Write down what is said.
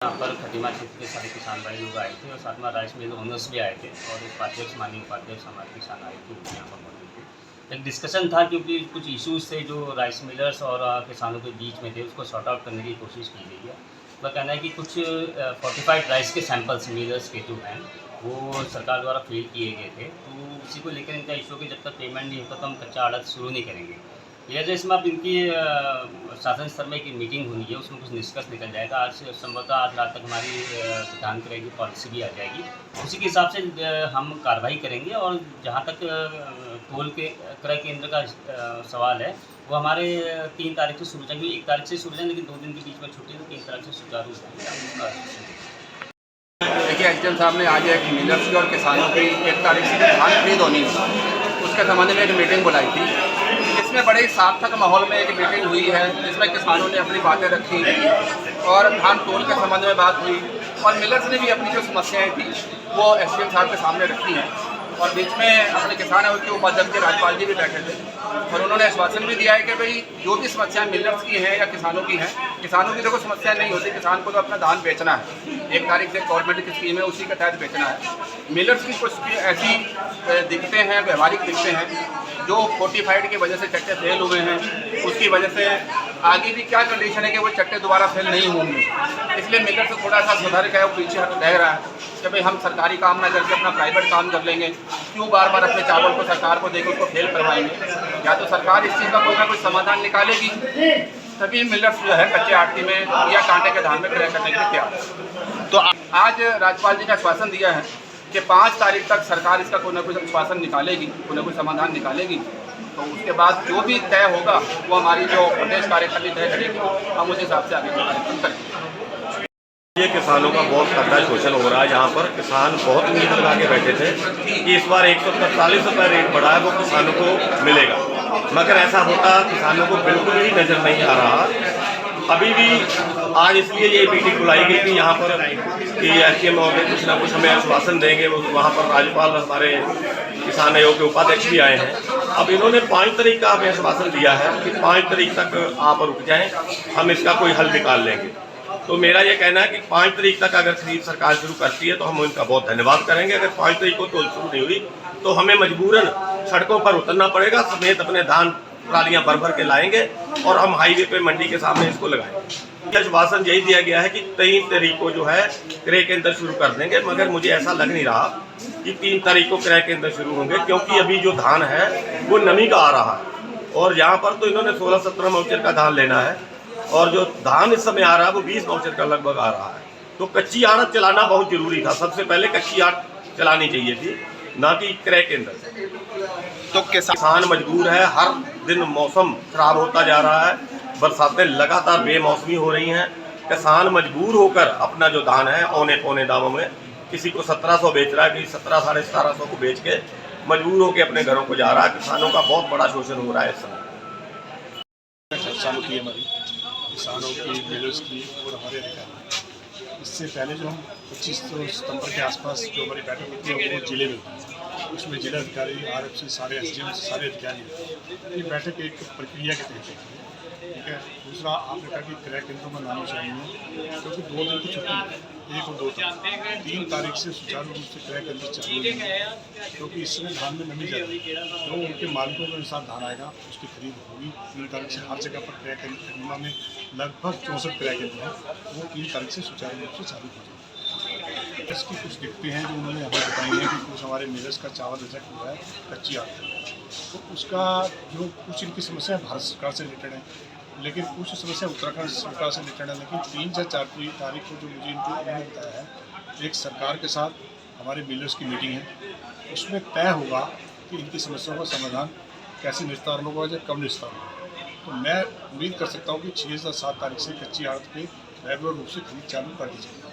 यहाँ पर खटीमा क्षेत्र के सारे किसान भाई लोग आए थे और साथ में राइस मिल ओनर्स भी आए थे और उपाध्यक्ष माननीय उपाध्यक्ष हमारे किसान आए थे, यहाँ पर मौजूद थे। एक डिस्कशन था क्योंकि कुछ इश्यूज थे जो राइस मिलर्स और किसानों के बीच में थे, उसको सॉर्ट आउट करने की कोशिश की गई है। उसका कहना है कि कुछ फोर्टिफाइड राइस के सैंपल्स मिलर्स के जो हैं वो सरकार द्वारा फेल किए गए थे, तो उसी को लेकर इनका इशू कि जब तक पेमेंट नहीं होता तो हम कच्चा आड़त शुरू नहीं करेंगे। लिहाजा इसमें अब इनकी शासन स्तर में एक मीटिंग होनी है, उसमें कुछ निष्कर्ष निकल जाएगा। आज संभवतः आज रात तक हमारी विधान क्रय की पॉलिसी भी आ जाएगी, उसी के हिसाब से हम कार्रवाई करेंगे। और जहाँ तक टोल के क्रय केंद्र का सवाल है, वो हमारे 3 तारीख से शुरू जाएंगे। 1 तारीख से शुरू जाएंगे, लेकिन 2 दिन के बीच में छुट्टी, तो 3 तारीख से सुचारू हो जाएंगे। हम उसका देखिए, एसडीएम साहब ने आज एक मिलर्स की और किसानों की 1 तारीख से धान खरीद होनी है, उसके संबंध में एक मीटिंग बुलाई थी। इसमें बड़े सार्थक माहौल में एक मीटिंग हुई है, जिसमें किसानों ने अपनी बातें रखी और धान तोल के संबंध में बात हुई और मिलर्स ने भी अपनी जो समस्याएं थी वो एसडीएम साहब के सामने रखी हैं। और बीच में अपने किसान के उपाध्यक्ष राज्यपाल जी भी बैठे थे और उन्होंने आश्वासन भी दिया है कि भाई जो भी समस्याएं मिलर्स की हैं या किसानों की हैं, किसानों की देखो समस्या नहीं होती, किसान को तो अपना धान बेचना है। 1 तारीख से गवर्नमेंट की स्कीम है, उसी के तहत बेचना है। मिलर्स की कुछ ऐसी दिक्कतें हैं, व्यवहारिक दिक्कतें हैं जो फोर्टिफाइड की वजह से चट्टे फेल हुए हैं, उसकी वजह से आगे भी क्या कंडीशन है कि वो चट्टे दोबारा फेल नहीं होंगे। इसलिए मिलर्स को थोड़ा सा सुधार का है, वो पीछे रह रहा है कि भाई हम सरकारी काम ना करके अपना प्राइवेट काम कर लेंगे, क्यों बार बार अपने चावल को सरकार को देकर उसको फेल करवाएंगे। या तो सरकार इस चीज़ का कोई ना कोई समाधान निकालेगी, तभी मिलर्स जो है कच्चे आटे में या कांटे के धान में क्रय करने के लिए तैयार। तो आज राज्यपाल जी ने आश्वासन दिया है कि 5 तारीख तक सरकार इसका कोई ना कोई आश्वासन निकालेगी, कोई ना कोई समाधान निकालेगी। तो उसके बाद जो भी तय होगा वो हमारी जो प्रदेश कार्यकारिणी तय करेगी, हम उस हिसाब से आगे कार्यक्रम करेंगे। ये किसानों का बहुत तगड़ा शोषण हो रहा है। यहाँ पर किसान बहुत उम्मीद लगा के बैठे थे कि इस बार 143 रुपये रेट बढ़ा है वो किसानों को मिलेगा, मगर ऐसा होता किसानों को बिल्कुल भी नज़र नहीं आ रहा। अभी भी आज इसलिए ये मीटिंग बुलाई गई थी यहाँ पर कि एसडीएम महोदय कुछ ना कुछ हमें आश्वासन देंगे। वहाँ पर राज्यपाल हमारे किसान आयोग के उपाध्यक्ष भी आए हैं। अब इन्होंने 5 तारीख का हमें आश्वासन दिया है कि 5 तारीख तक आप रुक जाएँ, हम इसका कोई हल निकाल लेंगे। तो मेरा ये कहना है कि 5 तारीख तक अगर खरीद सरकार शुरू करती है तो हम उनका बहुत धन्यवाद करेंगे। अगर 5 तारीख को तोल शुरू नहीं हुई तो हमें मजबूरन सड़कों पर उतरना पड़ेगा, समेत अपने धान ट्रालियाँ भर भर के लाएंगे और हम हाईवे पे मंडी के सामने इसको लगाएंगे। आश्वासन यही दिया गया है कि 3 तारीख को जो है क्रय केंद्र शुरू कर देंगे, मगर मुझे ऐसा लग नहीं रहा कि 3 तारीख को क्रय केंद्र शुरू होंगे, क्योंकि अभी जो धान है वो नमी का आ रहा है और यहाँ पर तो इन्होंने 16-17 माउचर का धान लेना है और जो धान इस समय आ रहा है वो 20 माउचर का लगभग आ रहा है। तो कच्ची आड़त चलाना बहुत जरूरी था, सबसे पहले कच्ची आड़त चलानी चाहिए थी, ना कि क्रय केंद्र। तो किसान मजबूर है, हर दिन मौसम खराब होता जा रहा है, बरसातें लगातार बेमौसमी हो रही हैं। किसान मजबूर होकर अपना जो धान है औने पौने दामों में, किसी को 1700 बेच रहा है, किसी 1700-1750 को बेच के मजबूर होकर अपने घरों को जा रहा है। किसानों का बहुत बड़ा शोषण हो रहा है इस समय। चालू की हमारी किसानों की, मिलर्स की और हमारे अधिकारी। इससे पहले जो हम 25 सितंबर के आसपास जो हमारी बैठक होती है वो जिले में होती है, उसमें जिला अधिकारी, आरएफसी, सारे एसडीएम, सारे अधिकारी। ये बैठक एक प्रक्रिया के तहत होती है, ठीक है। दूसरा, आपने कहा कि क्रय केंद्रों में नाम चाहिए, क्योंकि 2 दिन की छुट्टी है, 1 और 2 तक। 3 तारीख से सुचारू रूप से क्रय केंद्र चालू होंगे, क्योंकि इस समय धान में नमी जाती है। जो उनके मालिकों के अनुसार धान आएगा उसकी खरीद होगी। 3 तारीख से हर जगह पर क्रय केंद्र, खरीदना में लगभग 64 क्रय केंद्र हैं, वो 3 तारीख से सुचारू रूप से चालू हो जाएंगे। इसकी कुछ दिक्कतें हैं जो उन्होंने हमें बताई हैं कि कुछ हमारे मिलर्स का चावल रिजेक्ट हुआ है कच्ची आटे, तो उसका जो कुछ इनकी समस्या भारत सरकार से रिलेटेड है, लेकिन कुछ समस्या उत्तराखंड सरकार से रिलेटेड है। लेकिन 3 या 4 तारीख को जो मुझे इन्होंने बताया है, एक सरकार के साथ हमारे मिलर्स की मीटिंग है, उसमें तय होगा कि इनकी समस्याओं का समाधान कैसे निस्तारण होगा या कब निस्तारण होगा। तो मैं उम्मीद कर सकता हूँ कि 6 या 7 तारीख से कच्ची आड़त पे रेगुलर रूप से खरीद चालू कर दी जाएगी।